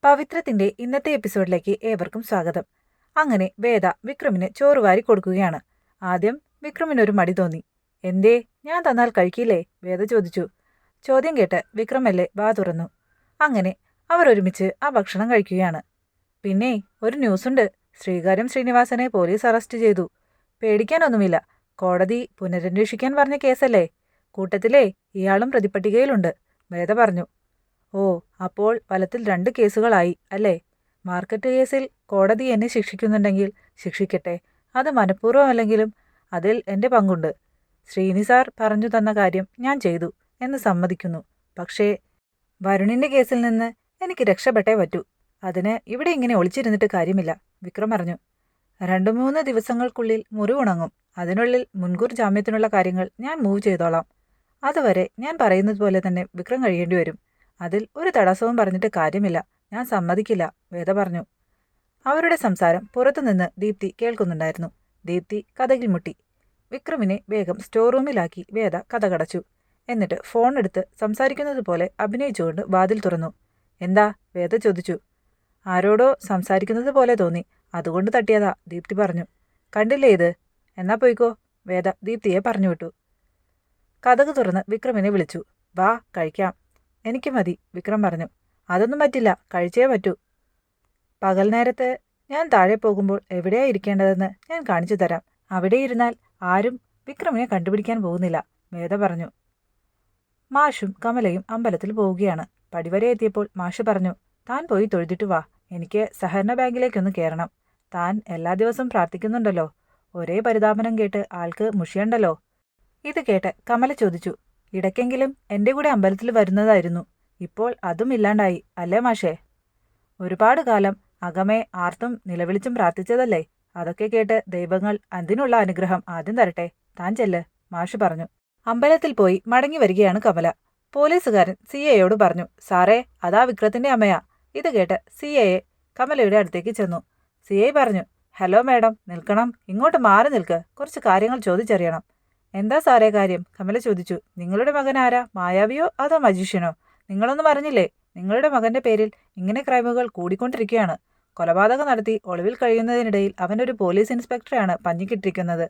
പവിത്രത്തിന്റെ ഇന്നത്തെ എപ്പിസോഡിലേക്ക് ഏവർക്കും സ്വാഗതം. അങ്ങനെ വേദ വിക്രമിന് ചോറ് വാരി കൊടുക്കുകയാണ്. ആദ്യം വിക്രമിനൊരു മടി തോന്നി. എന്തേ, ഞാൻ തന്നാൽ കഴിക്കില്ലേ? വേദ ചോദിച്ചു. ചോദ്യം കേട്ട് വിക്രമല്ലേ വാ തുറന്നു. അങ്ങനെ അവർ ഒരുമിച്ച് ആ ഭക്ഷണം കഴിക്കുകയാണ്. പിന്നെ ഒരു ന്യൂസുണ്ട്. ശ്രീകാര്യം ശ്രീനിവാസനെ പോലീസ് അറസ്റ്റ് ചെയ്തു. പേടിക്കാനൊന്നുമില്ല. കോടതി പുനരന്വേഷിക്കാൻ പറഞ്ഞ കേസല്ലേ. കൂട്ടത്തിലേ ഇയാളും പ്രതിപ്പട്ടികയിലുണ്ട്, വേദ പറഞ്ഞു. ഓ, അപ്പോൾ ഫലത്തിൽ 2 കേസുകളായി അല്ലേ? മാർക്കറ്റ് കേസിൽ കോടതി എന്നെ ശിക്ഷിക്കുന്നുണ്ടെങ്കിൽ ശിക്ഷിക്കട്ടെ. അത് മനഃപൂർവ്വമല്ലെങ്കിലും അതിൽ എൻ്റെ പങ്കുണ്ട്. ശ്രീനി സാർ പറഞ്ഞു തന്ന കാര്യം ഞാൻ ചെയ്തു എന്ന് സമ്മതിക്കുന്നു. പക്ഷേ വരുണിൻ്റെ കേസിൽ നിന്ന് എനിക്ക് രക്ഷപ്പെട്ടേ പറ്റൂ. അതിന് ഇവിടെ ഇങ്ങനെ ഒളിച്ചിരുന്നിട്ട് കാര്യമില്ല, വിക്രം പറഞ്ഞു. 2-3 ദിവസങ്ങൾക്കുള്ളിൽ മുറിവുണങ്ങും. അതിനുള്ളിൽ മുൻകൂർ ജാമ്യത്തിനുള്ള കാര്യങ്ങൾ ഞാൻ മൂവ് ചെയ്തോളാം. അതുവരെ ഞാൻ പറയുന്നത് പോലെ തന്നെ വിക്രം കഴിയേണ്ടി വരും. അതിൽ ഒരു തടസ്സവും പറഞ്ഞിട്ട് കാര്യമില്ല. ഞാൻ സമ്മതിക്കില്ല, വേദ പറഞ്ഞു. അവരുടെ സംസാരം പുറത്തുനിന്ന് ദീപ്തി കേൾക്കുന്നുണ്ടായിരുന്നു. ദീപ്തി കതകിൽ മുട്ടി. വിക്രമിനെ വേഗം സ്റ്റോർ റൂമിലാക്കി വേദ കതകടച്ചു. എന്നിട്ട് ഫോൺ എടുത്ത് സംസാരിക്കുന്നത് പോലെ അഭിനയിച്ചുകൊണ്ട് വാതിൽ തുറന്നു. എന്താ? വേദ ചോദിച്ചു. ആരോടോ സംസാരിക്കുന്നത് പോലെ തോന്നി, അതുകൊണ്ട് തട്ടിയതാ, ദീപ്തി പറഞ്ഞു. കണ്ടില്ലേ ഇത്? എന്നാ പോയിക്കോ, വേദ ദീപ്തിയെ പറഞ്ഞു വിട്ടു. കതക് തുറന്ന് വിക്രമിനെ വിളിച്ചു. വാ കഴിക്കാം. എനിക്ക് മതി, വിക്രം പറഞ്ഞു. അതൊന്നും പറ്റില്ല, കഴിച്ചേ പറ്റൂ. പകൽ നേരത്ത് ഞാൻ താഴെ പോകുമ്പോൾ എവിടെയാ ഇരിക്കേണ്ടതെന്ന് ഞാൻ കാണിച്ചു തരാം. അവിടെ ഇരുന്നാൽ ആരും വിക്രമിനെ കണ്ടുപിടിക്കാൻ പോകുന്നില്ല, വേദ പറഞ്ഞു. മാഷും കമലയും അമ്പലത്തിൽ പോവുകയാണ്. പടിവരെ എത്തിയപ്പോൾ മാഷ് പറഞ്ഞു, താൻ പോയി തൊഴുതിട്ട് വാ. എനിക്ക് സഹകരണ ബാങ്കിലേക്കൊന്ന് കയറണം. താൻ എല്ലാ ദിവസവും പ്രാർത്ഥിക്കുന്നുണ്ടല്ലോ. ഒരേ പരിതാപനം കേട്ട് ആൾക്ക് മുഷിയണ്ടല്ലോ. ഇത് കേട്ട് കമല ചോദിച്ചു. ഇടയ്ക്കെങ്കിലും എൻ്റെ കൂടെ അമ്പലത്തിൽ വരുന്നതായിരുന്നു. ഇപ്പോൾ അതും ഇല്ലാണ്ടായി അല്ലേ മാഷേ? ഒരുപാട് കാലം അകമേ ആർത്തും നിലവിളിച്ചും പ്രാർത്ഥിച്ചതല്ലേ. അതൊക്കെ കേട്ട് ദൈവങ്ങൾ അതിനുള്ള അനുഗ്രഹം ആദ്യം തരട്ടെ. താൻ ചെല്ല്, മാഷ് പറഞ്ഞു. അമ്പലത്തിൽ പോയി മടങ്ങി വരികയാണ് കമല. പോലീസുകാരൻ CAയോട് പറഞ്ഞു, സാറേ, അതാ വിക്രത്തിന്റെ അമ്മയാ. ഇത് കേട്ട് CA കമലയുടെ അടുത്തേക്ക് ചെന്നു. CA പറഞ്ഞു, ഹലോ മാഡം, നിൽക്കണം, ഇങ്ങോട്ട് മാറി നിൽക്ക്, കുറച്ച് കാര്യങ്ങൾ ചോദിച്ചറിയണം. എന്താ സാറേ കാര്യം? കമല ചോദിച്ചു. നിങ്ങളുടെ മകൻ ആരാ? മായാവിയോ അതോ മജീഷ്യനോ? നിങ്ങളൊന്നും അറിഞ്ഞില്ലേ? നിങ്ങളുടെ മകന്റെ പേരിൽ ഇങ്ങനെ ക്രൈമുകൾ കൂടിക്കൊണ്ടിരിക്കുകയാണ്. കൊലപാതകം നടത്തി ഒളിവിൽ കഴിയുന്നതിനിടയിൽ അവനൊരു പോലീസ് ഇൻസ്പെക്ടറെയാണ് പഞ്ഞിക്കിട്ടിരിക്കുന്നത്.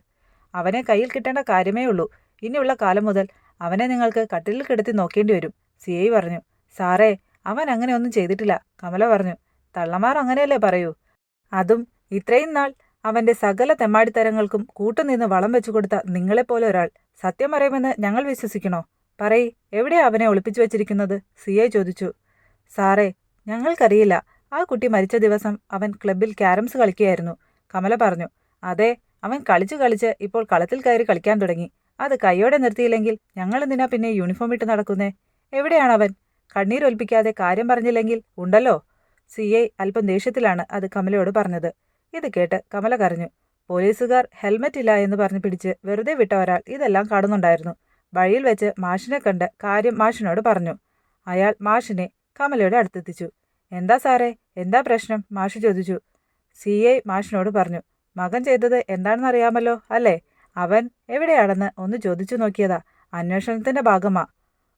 അവനെ കയ്യിൽ കിട്ടേണ്ട കാര്യമേ ഉള്ളൂ. ഇനിയുള്ള കാലം മുതൽ അവനെ നിങ്ങൾക്ക് കട്ടിലിൽ കിടത്തി നോക്കേണ്ടി വരും, CA പറഞ്ഞു. സാറേ, അവൻ അങ്ങനെ ഒന്നും ചെയ്തിട്ടില്ല, കമല പറഞ്ഞു. തള്ളമാർ അങ്ങനെയല്ലേ പറയൂ. അതും ഇത്രയും നാൾ അവന്റെ സകല തെമ്മാടിത്തരങ്ങൾക്കും കൂട്ടുനിന്ന് വളം വെച്ചു കൊടുത്ത നിങ്ങളെപ്പോലെ ഒരാൾ സത്യം പറയുമെന്ന് ഞങ്ങൾ വിശ്വസിക്കണോ? പറയ്, എവിടെയാ അവനെ ഒളിപ്പിച്ചു വച്ചിരിക്കുന്നത്? CA ചോദിച്ചു. സാറേ, ഞങ്ങൾക്കറിയില്ല. ആ കുട്ടി മരിച്ച ദിവസം അവൻ ക്ലബ്ബിൽ ക്യാരംസ് കളിക്കുകയായിരുന്നു, കമല പറഞ്ഞു. അതെ, അവൻ കളിച്ച് കളിച്ച് ഇപ്പോൾ കളത്തിൽ കയറി കളിക്കാൻ തുടങ്ങി. അത് കൈയോടെ നിർത്തിയില്ലെങ്കിൽ ഞങ്ങളെന്തിനാ പിന്നെ യൂണിഫോം ഇട്ട് നടക്കുന്നേ? എവിടെയാണവൻ? കണ്ണീരൊൽപ്പിക്കാതെ കാര്യം പറഞ്ഞില്ലെങ്കിൽ ഉണ്ടല്ലോ. CA അല്പം ദേഷ്യത്തിലാണ് അത് കമലയോട് പറഞ്ഞത്. ഇത് കേട്ട് കമല കരഞ്ഞു. പോലീസുകാർ ഹെൽമറ്റ് ഇല്ല എന്ന് പറഞ്ഞ് പിടിച്ച് വെറുതെ വിട്ട ഒരാൾ ഇതെല്ലാം കാണുന്നുണ്ടായിരുന്നു. വഴിയിൽ വെച്ച് മാഷിനെ കണ്ട് കാര്യം മാഷിനോട് പറഞ്ഞു. അയാൾ മാഷിനെ കമലയുടെ അടുത്തെത്തിച്ചു. എന്താ സാറേ, എന്താ പ്രശ്നം? മാഷ് ചോദിച്ചു. CA മാഷിനോട് പറഞ്ഞു. മകൻ ചെയ്തത് എന്താണെന്നറിയാമല്ലോ അല്ലേ? അവൻ എവിടെയാണെന്ന് ഒന്ന് ചോദിച്ചു നോക്കിയതാ. അന്വേഷണത്തിന്റെ ഭാഗമാ.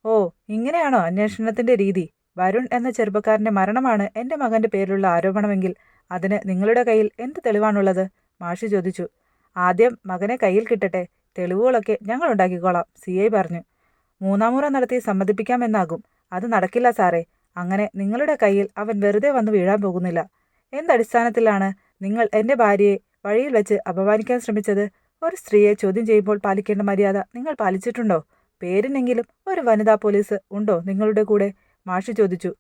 ഓ, ഇങ്ങനെയാണോ അന്വേഷണത്തിന്റെ രീതി? വരുൺ എന്ന ചെറുപ്പക്കാരന്റെ മരണമാണ് എൻ്റെ മകന്റെ പേരിലുള്ള ആരോപണമെങ്കിൽ അതിന് നിങ്ങളുടെ കയ്യിൽ എന്ത് തെളിവാണുള്ളത്? മാഷ് ചോദിച്ചു. ആദ്യം മകനെ കയ്യിൽ കിട്ടട്ടെ, തെളിവുകളൊക്കെ ഞങ്ങൾ ഉണ്ടാക്കിക്കോളാം, CA പറഞ്ഞു. 3-ാം മുറ നടത്തി സമ്മതിപ്പിക്കാമെന്നാകും. അത് നടക്കില്ല സാറേ. അങ്ങനെ നിങ്ങളുടെ കയ്യിൽ അവൻ വെറുതെ വന്ന് വീഴാൻ പോകുന്നില്ല. എന്തടിസ്ഥാനത്തിലാണ് നിങ്ങൾ എൻ്റെ ഭാര്യയെ വഴിയിൽ വെച്ച് അപമാനിക്കാൻ ശ്രമിച്ചത്? ഒരു സ്ത്രീയെ ചോദ്യം ചെയ്യുമ്പോൾ പാലിക്കേണ്ട മര്യാദ നിങ്ങൾ പാലിച്ചിട്ടുണ്ടോ? പേരിനെങ്കിലും ഒരു വനിതാ പോലീസ് ഉണ്ടോ നിങ്ങളുടെ കൂടെ? മാഷ് ചോദിച്ചു.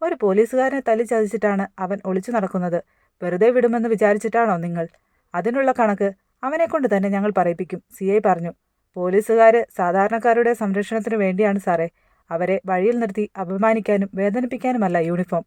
ഒരു പോലീസുകാരനെ തല്ലിച്ചതച്ചിട്ടാണ് അവൻ ഒളിച്ചു നടക്കുന്നത്. വെറുതെ വിടുമെന്ന് വിചാരിച്ചിട്ടാണോ നിങ്ങൾ? അതിനുള്ള കണക്ക് അവനെക്കൊണ്ട് തന്നെ ഞങ്ങൾ പറയിപ്പിക്കും, CA പറഞ്ഞു. പോലീസുകാർ സാധാരണക്കാരുടെ സംരക്ഷണത്തിനു വേണ്ടിയാണ് സാറേ. അവരെ വഴിയിൽ നിർത്തി അപമാനിക്കാനും വേദനിപ്പിക്കാനുമല്ല യൂണിഫോം.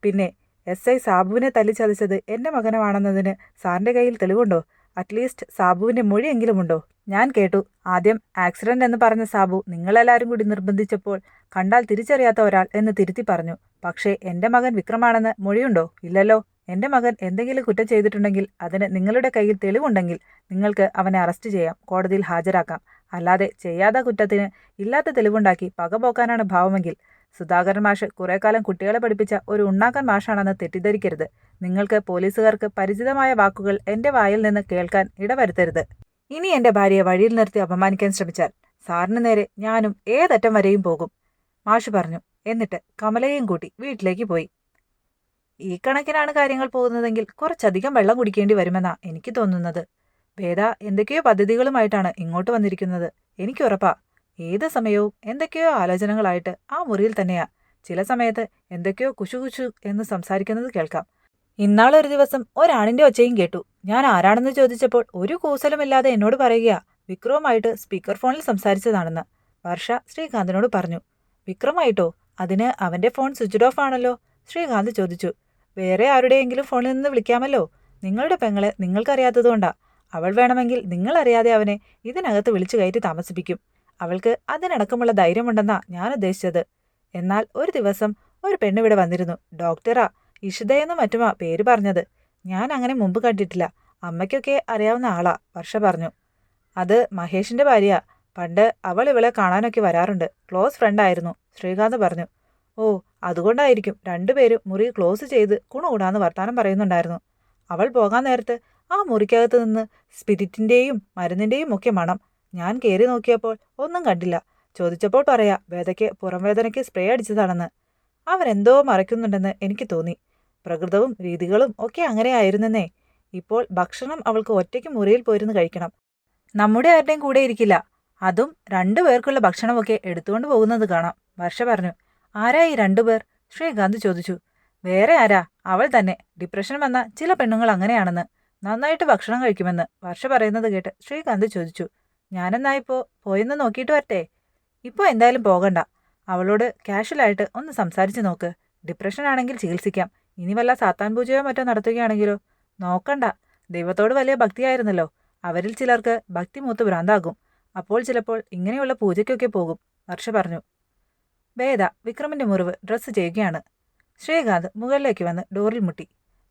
പിന്നെ SI സാബുവിനെ തല്ലിച്ചതച്ചത് എൻ്റെ മകനമാണെന്നതിന് സാറിൻ്റെ കയ്യിൽ തെളിവുണ്ടോ? അറ്റ്ലീസ്റ്റ് സാബുവിൻ്റെ മൊഴിയെങ്കിലും ഉണ്ടോ? ഞാൻ കേട്ടു. ആദ്യം ആക്സിഡന്റ് എന്ന് പറഞ്ഞ സാബു നിങ്ങളെല്ലാവരും കൂടി നിർബന്ധിച്ചപ്പോൾ കണ്ടാൽ തിരിച്ചറിയാത്ത ഒരാൾ എന്ന് തിരുത്തി പറഞ്ഞു. പക്ഷേ എൻ്റെ മകൻ വിക്രമാണെന്ന് മൊഴിയുണ്ടോ? ഇല്ലല്ലോ. എൻ്റെ മകൻ എന്തെങ്കിലും കുറ്റം ചെയ്തിട്ടുണ്ടെങ്കിൽ അതിന് നിങ്ങളുടെ കയ്യിൽ തെളിവുണ്ടെങ്കിൽ നിങ്ങൾക്ക് അവനെ അറസ്റ്റ് ചെയ്യാം, കോടതിയിൽ ഹാജരാക്കാം. അല്ലാതെ ചെയ്യാത്ത കുറ്റത്തിന് ഇല്ലാത്ത തെളിവുണ്ടാക്കി പക പോക്കാനാണ് ഭാവമെങ്കിൽ സുധാകരൻ മാഷ് കുറെ കാലം കുട്ടികളെ പഠിപ്പിച്ച ഒരു ഉണ്ണാക്കൻ മാഷാണെന്ന് തെറ്റിദ്ധരിക്കരുത്. നിങ്ങൾക്ക് പോലീസുകാർക്ക് പരിചിതമായ വാക്കുകൾ എൻ്റെ വായിൽ നിന്ന് കേൾക്കാൻ ഇടവരുത്തരുത്. ഇനി എൻ്റെ ഭാര്യയെ വഴിയിൽ നിർത്തി അപമാനിക്കാൻ ശ്രമിച്ചാൽ സാറിന് നേരെ ഞാനും ഏതറ്റം വരെയും പോകും, മാഷ് പറഞ്ഞു. എന്നിട്ട് കമലയെയും കൂട്ടി വീട്ടിലേക്ക് പോയി. ഈ കണക്കിനാണ് കാര്യങ്ങൾ പോകുന്നതെങ്കിൽ കുറച്ചധികം വെള്ളം കുടിക്കേണ്ടി വരുമെന്നാ എനിക്ക് തോന്നുന്നത്. വേദ എന്തൊക്കെയോ പദ്ധതികളുമായിട്ടാണ് ഇങ്ങോട്ട് വന്നിരിക്കുന്നത്. എനിക്കുറപ്പാ. ഏത് സമയവും എന്തൊക്കെയോ ആലോചനകളായിട്ട് ആ മുറിയിൽ തന്നെയാ. ചില സമയത്ത് എന്തൊക്കെയോ കുശുകുശു എന്ന് സംസാരിക്കുന്നത് കേൾക്കാം. ഇന്നാളൊരു ദിവസം ഒരാണിന്റെ ഒച്ചയും കേട്ടു. ഞാൻ ആരാണെന്ന് ചോദിച്ചപ്പോൾ ഒരു കൂസലുമില്ലാതെ എന്നോട് പറയുകയാ വിക്രവുമായിട്ട് സ്പീക്കർ ഫോണിൽ സംസാരിച്ചതാണെന്ന്. വർഷ ശ്രീകാന്തിനോട് പറഞ്ഞു. വിക്രമായിട്ടോ? അതിന് അവന്റെ ഫോൺ സ്വിച്ച്ഡ് ഓഫ് ആണല്ലോ, ശ്രീകാന്ത് ചോദിച്ചു. വേറെ ആരുടെയെങ്കിലും ഫോണിൽ നിന്ന് വിളിക്കാമല്ലോ. നിങ്ങളുടെ പെങ്ങളെ നിങ്ങൾക്കറിയാത്തതുകൊണ്ടാ. അവൾ വേണമെങ്കിൽ നിങ്ങളറിയാതെ അവനെ ഇതിനകത്ത് വിളിച്ചു കയറ്റി താമസിപ്പിക്കും. അവൾക്ക് അതിനടക്കമുള്ള ധൈര്യമുണ്ടെന്നാ ഞാൻ ഉദ്ദേശിച്ചത്. എന്നാൽ ഒരു ദിവസം ഒരു പെണ്ണിവിടെ വന്നിരുന്നു. ഡോക്ടറാ, ഇഷിതയെന്ന് മറ്റുമാ പേര് പറഞ്ഞത്. ഞാൻ അങ്ങനെ മുമ്പ് കണ്ടിട്ടില്ല. അമ്മയ്ക്കൊക്കെ അറിയാവുന്ന ആളാ, വർഷ പറഞ്ഞു. അത് മഹേഷിന്റെ ഭാര്യയാ. പണ്ട് അവൾ ഇവളെ കാണാനൊക്കെ വരാറുണ്ട്. ക്ലോസ് ഫ്രണ്ടായിരുന്നു, ശ്രീകാന്ത് പറഞ്ഞു. ഓ, അതുകൊണ്ടായിരിക്കും രണ്ടുപേരും മുറി ക്ലോസ് ചെയ്ത് കുണുകൂടാന്ന് വർത്താനം പറയുന്നുണ്ടായിരുന്നു. അവൾ പോകാൻ നേരത്ത് ആ മുറിക്കകത്ത് നിന്ന് സ്പിരിറ്റിന്റെയും മരുന്നിന്റെയും ഒക്കെ മണം. ഞാൻ കയറി നോക്കിയപ്പോൾ ഒന്നും കണ്ടില്ല. ചോദിച്ചപ്പോൾ പറയാ വേദയ്ക്ക് പുറംവേദനയ്ക്ക് സ്പ്രേ അടിച്ചതാണെന്ന്. അവരെന്തോ മറയ്ക്കുന്നുണ്ടെന്ന് എനിക്ക് തോന്നി. പ്രകൃതവും രീതികളും ഒക്കെ അങ്ങനെയായിരുന്നെന്നേ. ഇപ്പോൾ ഭക്ഷണം അവൾക്ക് ഒറ്റയ്ക്ക് മുറിയിൽ പോയിരുന്ന് കഴിക്കണം. നമ്മുടെ ആരുടെയും കൂടെ ഇരിക്കില്ല. അതും രണ്ടുപേർക്കുള്ള ഭക്ഷണമൊക്കെ എടുത്തുകൊണ്ട് പോകുന്നത് കാണാം, വർഷ പറഞ്ഞു. ആരാ ഈ രണ്ടുപേർ? ശ്രീകാന്ത് ചോദിച്ചു. വേറെ ആരാ, അവൾ തന്നെ. ഡിപ്രഷൻ വന്ന ചില പെണ്ണുങ്ങൾ അങ്ങനെയാണെന്ന്. നന്നായിട്ട് ഭക്ഷണം കഴിക്കുമെന്ന് വർഷ പറയുന്നത് കേട്ട് ശ്രീകാന്ത് ചോദിച്ചു. ഞാനെന്നാ പോയെന്ന് നോക്കിയിട്ട് വരട്ടെ? ഇപ്പോൾ എന്തായാലും പോകണ്ട. അവളോട് കാഷ്വലായിട്ട് ഒന്ന് സംസാരിച്ച് നോക്ക്. ഡിപ്രഷൻ ആണെങ്കിൽ ചികിത്സിക്കാം. ഇനി വല്ല സാത്താൻ പൂജയോ മറ്റോ നടത്തുകയാണെങ്കിലോ? നോക്കണ്ട. ദൈവത്തോട് വലിയ ഭക്തിയായിരുന്നല്ലോ. അവരിൽ ചിലർക്ക് ഭക്തി മൂത്ത് ഭ്രാന്താകും. അപ്പോൾ ചിലപ്പോൾ ഇങ്ങനെയുള്ള പൂജയ്ക്കൊക്കെ പോകും, വർഷ പറഞ്ഞു. വേദ വിക്രമിന്റെ മുറിവ് ഡ്രസ്സ് ചെയ്യുകയാണ്. ശ്രീകാന്ത് മുകളിലേക്ക് വന്ന് ഡോറിൽ മുട്ടി.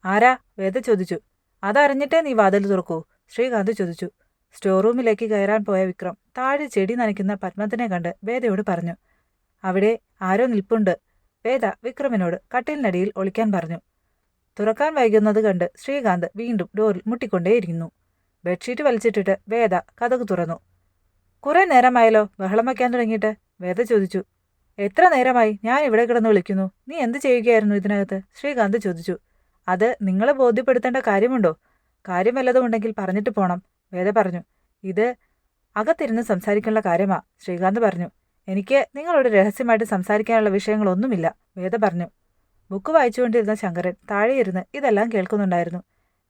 ആരാ? വേദ ചോദിച്ചു. അതറിഞ്ഞിട്ടേ നീ വാതിൽ തുറക്കൂ, ശ്രീകാന്ത് ചോദിച്ചു. സ്റ്റോർ റൂമിലേക്ക് കയറാൻ പോയ വിക്രം താഴെ ചെടി നനയ്ക്കുന്ന പത്മത്തിനെ കണ്ട് വേദയോട് പറഞ്ഞു. അവിടെ ആരോ നിൽപ്പുണ്ട്. വേദ വിക്രമിനോട് കട്ടിലിനടിയിൽ ഒളിക്കാൻ പറഞ്ഞു. തുറക്കാൻ വൈകുന്നത് കണ്ട് ശ്രീകാന്ത് വീണ്ടും ഡോറിൽ മുട്ടിക്കൊണ്ടേയിരിക്കുന്നു. ബെഡ്ഷീറ്റ് വലിച്ചിട്ടിട്ട് വേദ കതക് തുറന്നു. കുറെ നേരമായല്ലോ ബഹളം വയ്ക്കാൻ തുടങ്ങിയിട്ട്, വേദ ചോദിച്ചു. എത്ര നേരമായി ഞാൻ ഇവിടെ കിടന്ന് വിളിക്കുന്നു. നീ എന്ത് ചെയ്യുകയായിരുന്നു ഇതിനകത്ത്? ശ്രീകാന്ത് ചോദിച്ചു. അത് നിങ്ങളെ ബോധ്യപ്പെടുത്തേണ്ട കാര്യമുണ്ടോ? കാര്യം വല്ലതും ഉണ്ടെങ്കിൽ പറഞ്ഞിട്ട് പോണം, വേദ പറഞ്ഞു. ഇത് അകത്തിരുന്ന് സംസാരിക്കാനുള്ള കാര്യമാ, ശ്രീകാന്ത് പറഞ്ഞു. എനിക്ക് നിങ്ങളോട് രഹസ്യമായിട്ട് സംസാരിക്കാനുള്ള വിഷയങ്ങളൊന്നുമില്ല, വേദ പറഞ്ഞു. ബുക്ക് വായിച്ചുകൊണ്ടിരുന്ന ശങ്കരൻ താഴെയിരുന്ന് ഇതെല്ലാം കേൾക്കുന്നുണ്ടായിരുന്നു.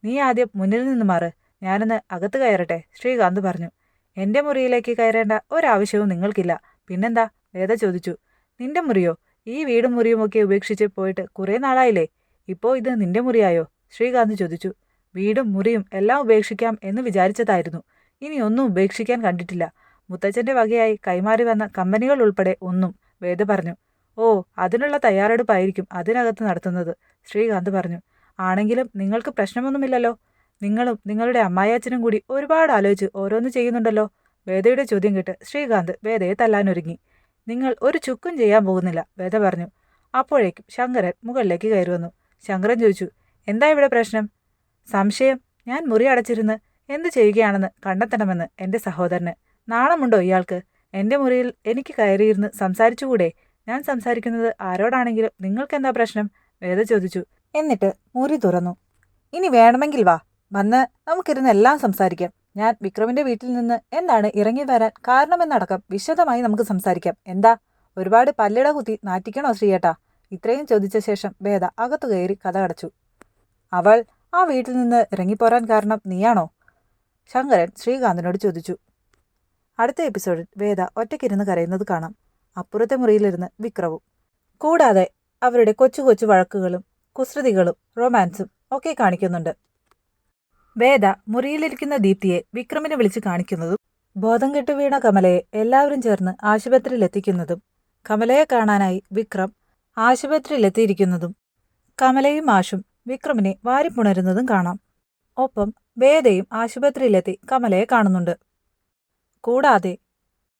നീ ആദ്യം മുന്നിൽ നിന്ന് മാറ്, ഞാനൊന്ന് അകത്ത് കയറട്ടെ, ശ്രീകാന്ത് പറഞ്ഞു. എന്റെ മുറിയിലേക്ക് കയറേണ്ട ഒരാവശ്യവും നിങ്ങൾക്കില്ല. പിന്നെന്താ? വേദ ചോദിച്ചു. നിന്റെ മുറിയോ? ഈ വീടും മുറിയുമൊക്കെ ഉപേക്ഷിച്ച് പോയിട്ട് കുറേ നാളായില്ലേ. ഇപ്പോൾ ഇത് നിന്റെ മുറിയായോ? ശ്രീകാന്ത് ചോദിച്ചു. വീടും മുറിയും എല്ലാം ഉപേക്ഷിക്കാം എന്ന് വിചാരിച്ചതായിരുന്നു. ഇനി ഒന്നും ഉപേക്ഷിക്കാൻ കണ്ടിട്ടില്ല. മുത്തച്ഛന്റെ വകയായി കൈമാറി വന്ന കമ്പനികൾ ഉൾപ്പെടെ ഒന്നും, വേദ പറഞ്ഞു. ഓ, അതിനുള്ള തയ്യാറെടുപ്പായിരിക്കും അതിനകത്ത് നടത്തുന്നത്, ശ്രീകാന്ത് പറഞ്ഞു. ആണെങ്കിലും നിങ്ങൾക്ക് പ്രശ്നമൊന്നുമില്ലല്ലോ. നിങ്ങളും നിങ്ങളുടെ അമ്മായച്ചനും കൂടി ഒരുപാട് ആലോചിച്ച് ഓരോന്ന് ചെയ്യുന്നുണ്ടല്ലോ. വേദയുടെ ചോദ്യം കേട്ട് ശ്രീകാന്ത് വേദയെ തല്ലാനൊരുങ്ങി. നിങ്ങൾ ഒരു ചുക്കും ചെയ്യാൻ പോകുന്നില്ല, വേദ പറഞ്ഞു. അപ്പോഴേക്കും ശങ്കരൻ മുകളിലേക്ക് കയറി വന്നു. ശങ്കരൻ ചോദിച്ചു. എന്താ ഇവിടെ പ്രശ്നം? സംശയം. ഞാൻ മുറി അടച്ചിരുന്ന് എന്ത് ചെയ്യുകയാണെന്ന് കണ്ടെത്തണമെന്ന് എൻ്റെ സഹോദരന്. നാണമുണ്ടോ ഇയാൾക്ക്? എൻ്റെ മുറിയിൽ എനിക്ക് കയറിയിരുന്ന് സംസാരിച്ചുകൂടെ? ഞാൻ സംസാരിക്കുന്നത് ആരോടാണെങ്കിലും നിങ്ങൾക്കെന്താ പ്രശ്നം? വേദ ചോദിച്ചു. എന്നിട്ട് മുറി തുറന്നു. ഇനി വേണമെങ്കിൽ വാ, വന്ന് നമുക്കിരുന്ന് എല്ലാം സംസാരിക്കാം. ഞാൻ വിക്രമിന്റെ വീട്ടിൽ നിന്ന് എന്താണ് ഇറങ്ങി വരാൻ കാരണമെന്നടക്കം വിശദമായി നമുക്ക് സംസാരിക്കാം. എന്താ, ഒരുപാട് പല്ലിട കുത്തി നാറ്റിക്കണോ ശ്രീയേട്ടാ? ഇത്രയും ചോദിച്ച ശേഷം വേദ അകത്തു കയറി കതകടച്ചു. അവൾ ആ വീട്ടിൽ നിന്ന് ഇറങ്ങിപ്പോരാൻ കാരണം നീയാണോ? ശങ്കരൻ ശ്രീകാന്തിനോട് ചോദിച്ചു. അടുത്ത എപ്പിസോഡിൽ വേദ ഒറ്റയ്ക്കിരുന്ന് കരയുന്നത് കാണാം. അപ്പുറത്തെ മുറിയിലിരുന്ന് വിക്രവും. കൂടാതെ അവരുടെ കൊച്ചു കൊച്ചു വഴക്കുകളും കുസൃതികളും റൊമാൻസും ഒക്കെ കാണിക്കുന്നുണ്ട്. വേദ മുറിയിലിരിക്കുന്ന ദീപ്തിയെ വിക്രമിനെ വിളിച്ച് കാണിക്കുന്നതും ബോധം കെട്ടു വീണ കമലയെ എല്ലാവരും ചേർന്ന് ആശുപത്രിയിലെത്തിക്കുന്നതും കമലയെ കാണാനായി വിക്രം ആശുപത്രിയിലെത്തിയിരിക്കുന്നതും കമലയും ആഷും വിക്രമിനെ വാരിപ്പുണരുന്നതും കാണാം. ഒപ്പം വേദയും ആശുപത്രിയിലെത്തി കമലയെ കാണുന്നുണ്ട്. കൂടാതെ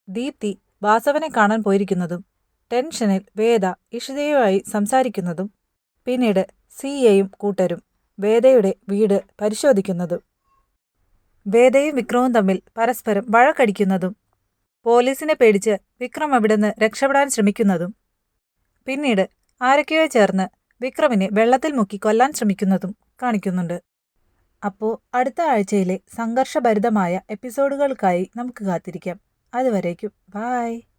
ദീപ്തി വാസവനെ കാണാൻ പോയിരിക്കുന്നതും ടെൻഷനിൽ വേദ ഇഷിതയുമായി സംസാരിക്കുന്നതും പിന്നീട് സിയെയും കൂട്ടരും വേദയുടെ വീട് പരിശോധിക്കുന്നതും വേദയും വിക്രവും തമ്മിൽ പരസ്പരം വഴക്കടിക്കുന്നതും പോലീസിനെ പേടിച്ച് വിക്രം അവിടുന്ന് രക്ഷപ്പെടാൻ ശ്രമിക്കുന്നതും പിന്നീട് ആരൊക്കെയോ ചേർന്ന് വിക്രമിനെ വെള്ളത്തിൽ മുക്കി കൊല്ലാൻ ശ്രമിക്കുന്നതും കാണിക്കുന്നുണ്ട്. അപ്പോൾ അടുത്ത ആഴ്ചയിലെ സംഘർഷഭരിതമായ എപ്പിസോഡുകൾക്കായി നമുക്ക് കാത്തിരിക്കാം. അതുവരേക്കും ബായ്.